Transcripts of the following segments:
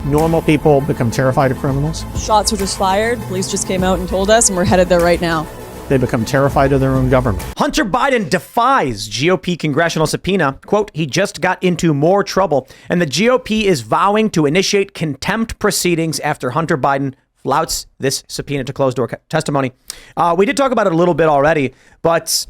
normal people become terrified of criminals. Shots were just fired. Police just came out and told us, and we're headed there right now. They become terrified of their own government. Hunter Biden defies GOP congressional subpoena. Quote, he just got into more trouble. And the GOP is vowing to initiate contempt proceedings after Hunter Biden flouts this subpoena to closed-door testimony. We did talk about it a little bit already, but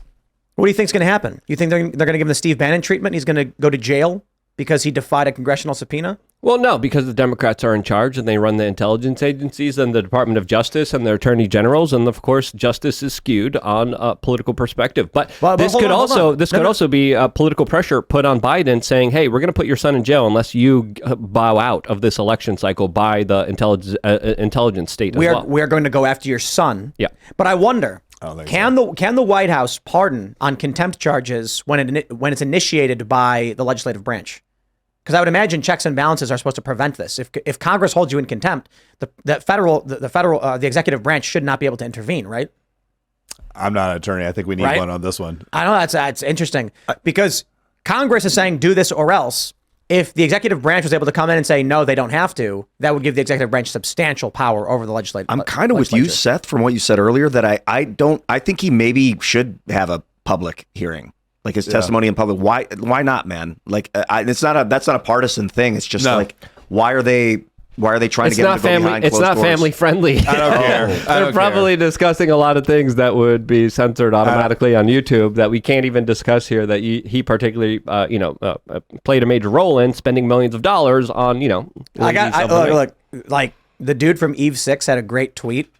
what do you think is going to happen? You think they're going to give him the Steve Bannon treatment? He's going to go to jail because he defied a congressional subpoena? Well, no, because the Democrats are in charge and they run the intelligence agencies and the Department of Justice and their attorney generals. And of course, justice is skewed on a political perspective. But this could also be political pressure put on Biden saying, hey, we're going to put your son in jail unless you bow out of this election cycle by the intelligence state as well. We are going to go after your son. Yeah. But I wonder, can the White House pardon on contempt charges when it's initiated by the legislative branch? Because I would imagine checks and balances are supposed to prevent this. If Congress holds you in contempt, the executive branch should not be able to intervene, right? I'm not an attorney. I think we need one on this one. I know that's interesting because Congress is saying do this or else. If the executive branch was able to come in and say no, they don't have to, that would give the executive branch substantial power over the legislature. I'm kind of with you, Seth, from what you said earlier. That I think he maybe should have a public hearing. Like his testimony in public. Why not, man? Like that's not a partisan thing. It's just like, why are they trying to get him to go behind closed doors? It's not family friendly. I don't care. They're probably discussing a lot of things that would be censored automatically on YouTube that we can't even discuss here. That he particularly, played a major role in, spending millions of dollars on, Look, like the dude from Eve 6 had a great tweet,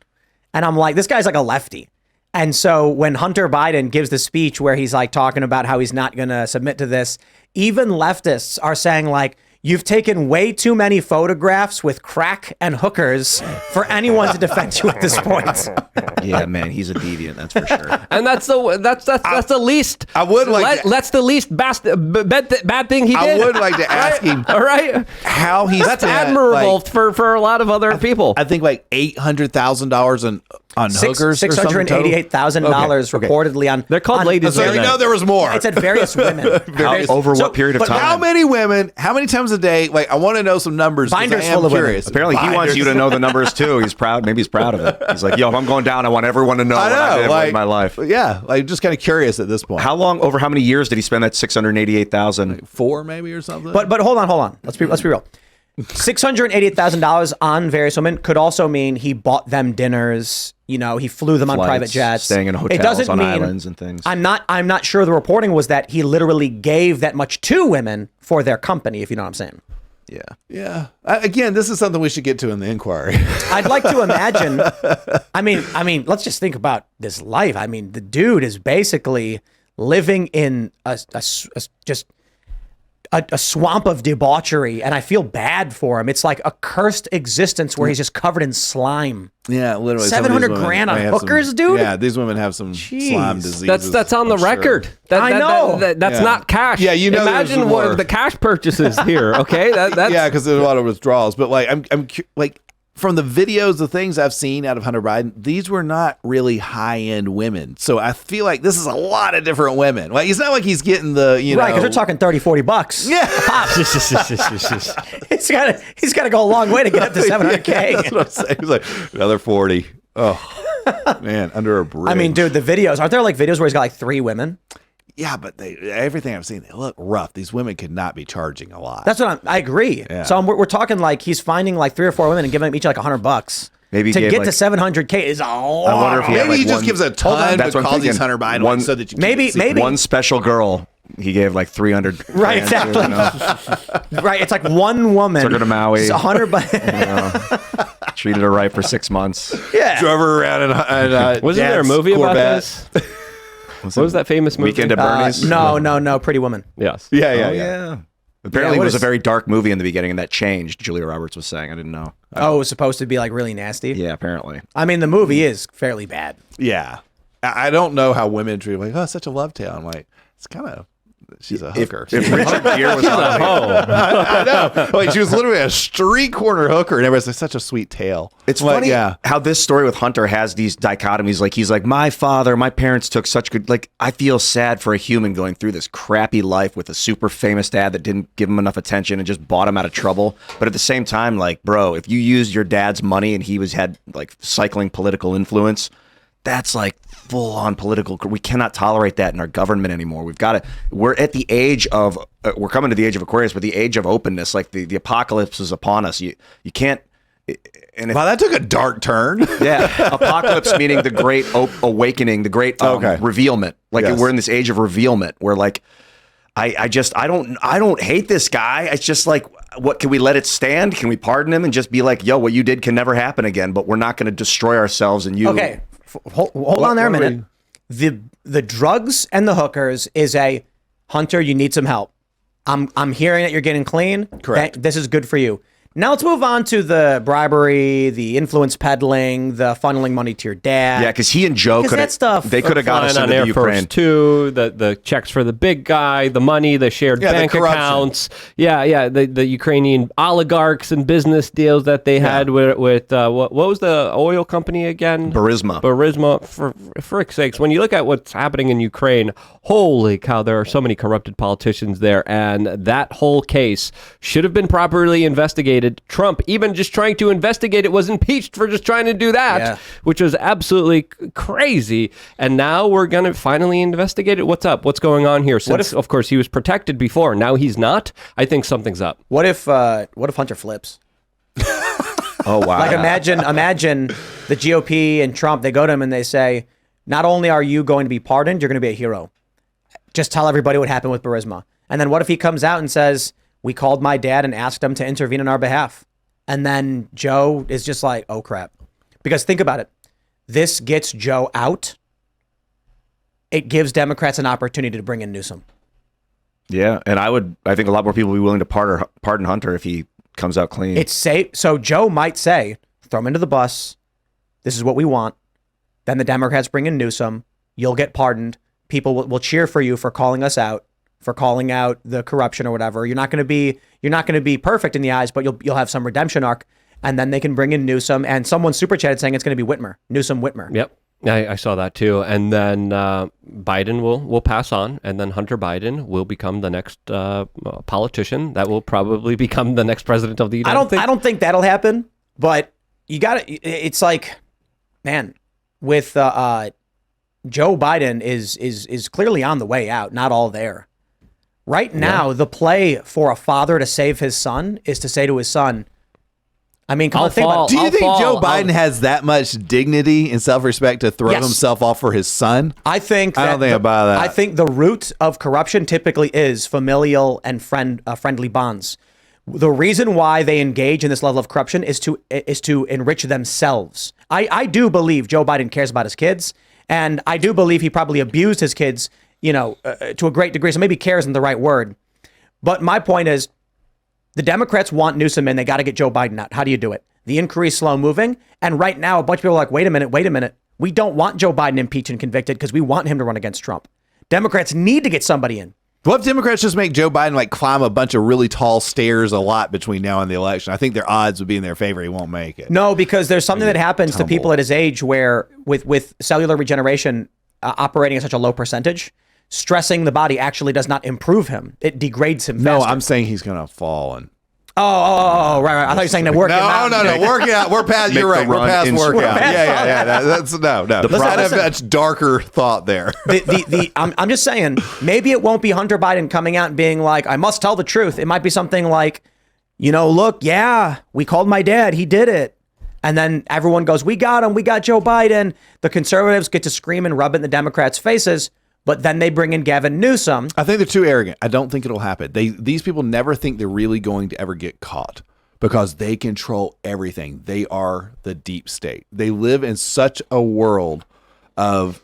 and I'm like, this guy's like a lefty. And so when Hunter Biden gives the speech where he's like talking about how he's not going to submit to this, even leftists are saying like, you've taken way too many photographs with crack and hookers for anyone to defend you at this point. Yeah, man, he's a deviant, that's for sure. And that's the least. I would like. That's the least bad thing he did. I would like to ask him. All right, how he's that's admirable for a lot of other people. I think like $800,000 on hookers. $688,000 reportedly on. They're called ladies. So you know there was more. It's at various women. Over what period of time? How many women? How many times a day? Like I want to know some numbers. Binders I am full of curious. women. Apparently, he wants you to know the numbers too. He's proud. Maybe he's proud of it. He's like, yo, if I'm going down, I want everyone to know what I did in my life. Yeah, like just kind of curious at this point. Over how many years did he spend that $688,000? Like 4 maybe or something. But hold on. Let's be real. $688,000 on various women could also mean he bought them dinners. He flew them on private jets, staying in hotels on islands and things. I'm not sure the reporting was that he literally gave that much to women for their company, if you know what I'm saying. Yeah. Again, this is something we should get to in the inquiry. I'd like to imagine. I mean, let's just think about this life. I mean, the dude is basically living in a swamp of debauchery, and I feel bad for him. It's like a cursed existence where he's just covered in slime. Yeah, literally. $700,000 on hookers, dude. Yeah, these women have some slime diseases. That's on the record. I know. That's not cash. Yeah, imagine what the cash purchases here. Okay, that's because there's a lot of withdrawals. But like, I'm like. From the videos, the things I've seen out of Hunter Biden, these were not really high-end women. So I feel like this is a lot of different women. Like, it's not like he's getting the, right, because they're talking $30-$40. Yeah. He's got to go a long way to get up to $700K. That's what I'm saying. He's like, another 40. Oh, man, under a bridge. I mean, dude, the videos, aren't there like videos where he's got like 3 women? Yeah, but everything I've seen, they look rough. These women could not be charging a lot. That's what I agree. Yeah. So we're talking like he's finding like 3 or 4 women and giving them each like $100. Maybe to get to $700K is a lot. I wonder if maybe he just gives a ton because he's Hunter Biden, so that you maybe one special girl. He gave like 300. Right, exactly. Right, it's like one woman. Took her to Maui. It's $100. Treated her right for 6 months. Yeah. Drove her around and wasn't there a movie about this? What was that famous movie? Weekend at Bernie's? No, Pretty Woman. Yes. Yeah. Apparently it was a very dark movie in the beginning, and that changed, Julia Roberts was saying. I didn't know. Oh, it was supposed to be like really nasty? Yeah, apparently. I mean, the movie is fairly bad. Yeah. I don't know how women treat it. Like, oh, it's such a love tale. I'm like, it's kind of she's a hooker. If Richard Gere was on I know. Like, she was literally a street corner hooker, and everybody's like, such a sweet tale. It's funny how this story with Hunter has these dichotomies. Like, he's like, my parents took such good, like, I feel sad for a human going through this crappy life with a super famous dad that didn't give him enough attention and just bought him out of trouble. But at the same time, like, bro, if you used your dad's money and he had like cycling political influence, that's like full on political. We cannot tolerate that in our government anymore. We're at the age of, we're coming to the age of Aquarius, but the age of openness, like the apocalypse is upon us. You can't. And Wow, that took a dark turn. Yeah, apocalypse meaning the great awakening, the great revealment. Like, we're in this age of revealment where, like, I don't hate this guy. It's just like, what, can we let it stand? Can we pardon him and just be like, yo, what you did can never happen again, but we're not going to destroy ourselves and you. Okay, hold on there a minute. The drugs and the hookers is a, Hunter, you need some help. I'm hearing that you're getting clean. Correct. This is good for you. Now let's move on to the bribery, the influence peddling, the funneling money to your dad. Yeah, because he and Joe could have got us into Air Ukraine. Force Two, the checks for the big guy, the money, the shared bank accounts. Yeah, the Ukrainian oligarchs and business deals that they had with what was the oil company again? Burisma. For frick's sakes, when you look at what's happening in Ukraine, holy cow, there are so many corrupted politicians there, and that whole case should have been properly investigated. Trump, even just trying to investigate it, was impeached for just trying to do that, which was absolutely crazy. And now we're going to finally investigate it. What's up? What's going on here? Since, of course, he was protected before. Now he's not. I think something's up. What if Hunter flips? Oh, wow. Like, imagine the GOP and Trump, they go to him and they say, not only are you going to be pardoned, you're going to be a hero. Just tell everybody what happened with Burisma. And then what if he comes out and says, we called my dad and asked him to intervene on our behalf. And then Joe is just like, oh, crap. Because think about it. This gets Joe out. It gives Democrats an opportunity to bring in Newsom. Yeah, and I think a lot more people would be willing to pardon Hunter if he comes out clean. It's safe. So Joe might say, throw him into the bus. This is what we want. Then the Democrats bring in Newsom. You'll get pardoned. People will cheer for you for calling us out, for calling out the corruption or whatever. You're not going to be perfect in the eyes, but you'll have some redemption arc, and then they can bring in Newsom. And someone super chatted saying it's going to be Newsom Whitmer. Yep, I saw that too. And then Biden will pass on, and then Hunter Biden will become the next politician that will probably become the next president of the United States. I don't think that'll happen, but you got to. It's like, man, with Joe Biden is clearly on the way out, not all there. Right now, the play for a father to save his son is to say to his son, I mean, come on, think about it. Do you think Joe Biden has that much dignity and self-respect to throw himself off for his son? I don't think about that. I think the root of corruption typically is familial and friendly bonds. The reason why they engage in this level of corruption is to enrich themselves. I do believe Joe Biden cares about his kids, and I do believe he probably abused his kids, to a great degree. So maybe care isn't the right word. But my point is, the Democrats want Newsom in. They got to get Joe Biden out. How do you do it? The inquiry is slow moving. And right now, a bunch of people are like, wait a minute. We don't want Joe Biden impeached and convicted because we want him to run against Trump. Democrats need to get somebody in. What if Democrats just make Joe Biden like climb a bunch of really tall stairs a lot between now and the election? I think their odds would be in their favor. He won't make it. No, because there's something that happens to people at his age where with cellular regeneration operating at such a low percentage, stressing the body actually does not improve him. It degrades him faster. No, I'm saying he's going to fall. And right. I thought you were saying that working out. No. Working out. We're past. You're right. We're past workout. Yeah. That's no. That's darker thought there. I'm just saying, maybe it won't be Hunter Biden coming out and being like, I must tell the truth. It might be something like, look, we called my dad. He did it. And then everyone goes, we got him. We got Joe Biden. The conservatives get to scream and rub it in the Democrats' faces. But then they bring in Gavin Newsom. I think they're too arrogant. I don't think it'll happen. These people never think they're really going to ever get caught because they control everything. They are the deep state. They live in such a world of,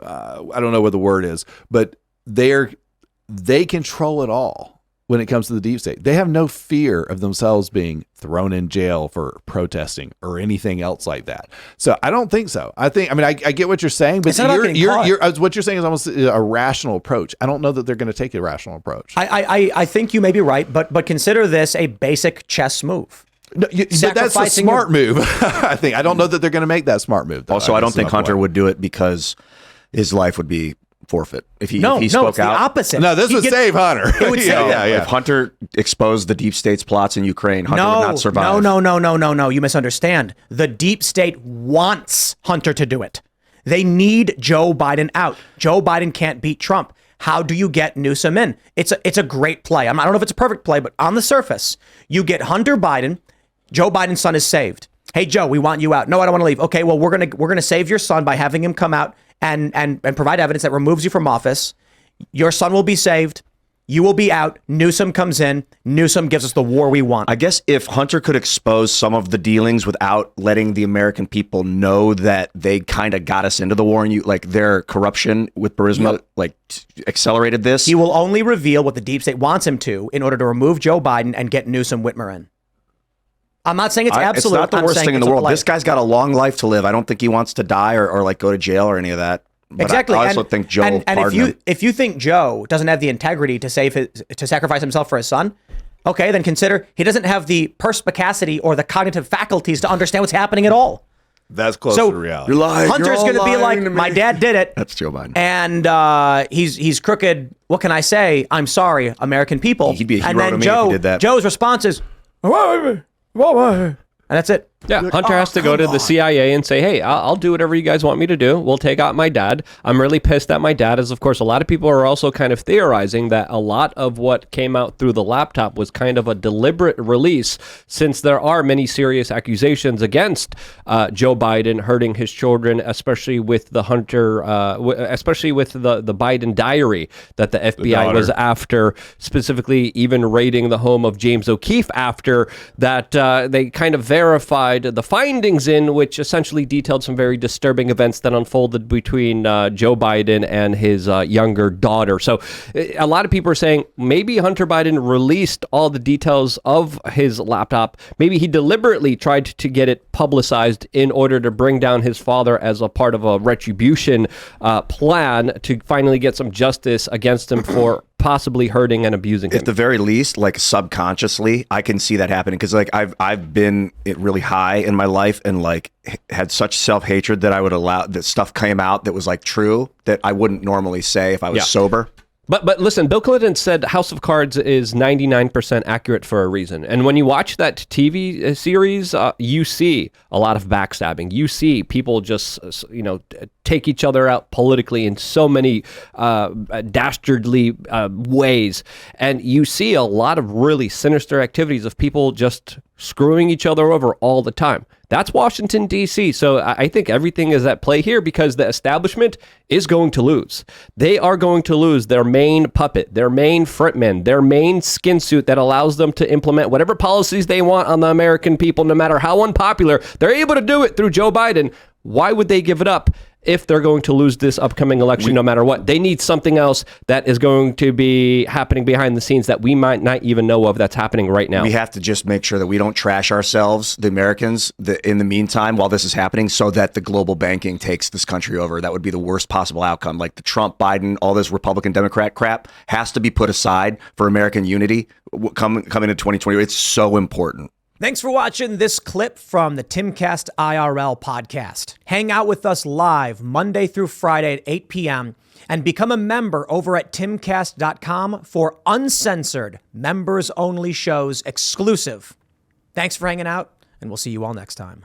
I don't know what the word is, but they control it all. when it comes to the deep state. They have no fear of themselves being thrown in jail for protesting or anything else like that. So I don't think so. I get what you're saying, but what you're saying is almost a rational approach. I don't know that they're going to take a rational approach. I think you may be right, but consider this a basic chess move. No, but that's a smart move. I think. I don't know that they're going to make that smart move, though. Also, I don't think Hunter would do it because his life would be forfeit if he spoke it's out. the opposite. No, this would save Hunter. It would save him. If Hunter exposed the deep state's plots in Ukraine, Hunter would not survive. No. You misunderstand. The deep state wants Hunter to do it. They need Joe Biden out. Joe Biden can't beat Trump. How do you get Newsom in? It's a great play. I don't know if it's a perfect play, but on the surface, you get Hunter Biden. Joe Biden's son is saved. Hey, Joe, we want you out. No, I don't want to leave. Okay, well, we're gonna save your son by having him come out and provide evidence that removes you from office. Your son will be saved. You will be out. Newsom comes in. Newsom gives us the war we want. I guess if Hunter could expose some of the dealings without letting the American people know that they kind of got us into the war, and their corruption with Burisma accelerated this. He will only reveal what the deep state wants him to in order to remove Joe Biden and get Newsom Whitmer in. I'm not saying it's absolute. It's not the worst thing in the world. This guy's got a long life to live. I don't think he wants to die or go to jail or any of that. But exactly. I also think Joe. And if you think Joe doesn't have the integrity to sacrifice himself for his son, okay, then consider he doesn't have the perspicacity or the cognitive faculties to understand what's happening at all. That's close to reality. You're lying. Hunter's going to be like, my dad did it. That's Joe Biden. And he's crooked. What can I say? I'm sorry, American people. He'd be a hero and then to me if he did that. Joe's response is, and that's it. Yeah, Hunter has to go to the CIA and say, hey, I'll do whatever you guys want me to do. We'll take out my dad. I'm really pissed at my dad, as of course a lot of people are also kind of theorizing that a lot of what came out through the laptop was kind of a deliberate release, since there are many serious accusations against Joe Biden hurting his children, especially with the Hunter, especially with the Biden diary that the FBI was after, specifically even raiding the home of James O'Keefe after that. They kind of verified the findings in, which essentially detailed some very disturbing events that unfolded between Joe Biden and his younger daughter. So a lot of people are saying maybe Hunter Biden released all the details of his laptop. Maybe he deliberately tried to get it publicized in order to bring down his father as a part of a retribution plan to finally get some justice against him for possibly hurting and abusing him. At the very least, subconsciously, I can see that happening because I've been really high in my life and had such self-hatred that I would allow that stuff came out that was true that I wouldn't normally say if I was sober. But listen, Bill Clinton said House of Cards is 99% accurate for a reason. And when you watch that TV series, you see a lot of backstabbing. You see people just, take each other out politically in so many dastardly ways. And you see a lot of really sinister activities of people just screwing each other over all the time. That's Washington, D.C. So I think everything is at play here because the establishment is going to lose. They are going to lose their main puppet, their main frontman, their main skin suit that allows them to implement whatever policies they want on the American people, no matter how unpopular. They're able to do it through Joe Biden. Why would they give it up if they're going to lose this upcoming election no matter what? They need something else that is going to be happening behind the scenes that we might not even know of that's happening right now. We have to just make sure that we don't trash ourselves, the Americans, in the meantime while this is happening, so that the global banking takes this country over. That would be the worst possible outcome. The Trump, Biden, all this Republican, Democrat crap has to be put aside for American unity coming into 2020. It's so important. Thanks for watching this clip from the Timcast IRL podcast. Hang out with us live Monday through Friday at 8 p.m. and become a member over at timcast.com for uncensored, members-only shows exclusive. Thanks for hanging out, and we'll see you all next time.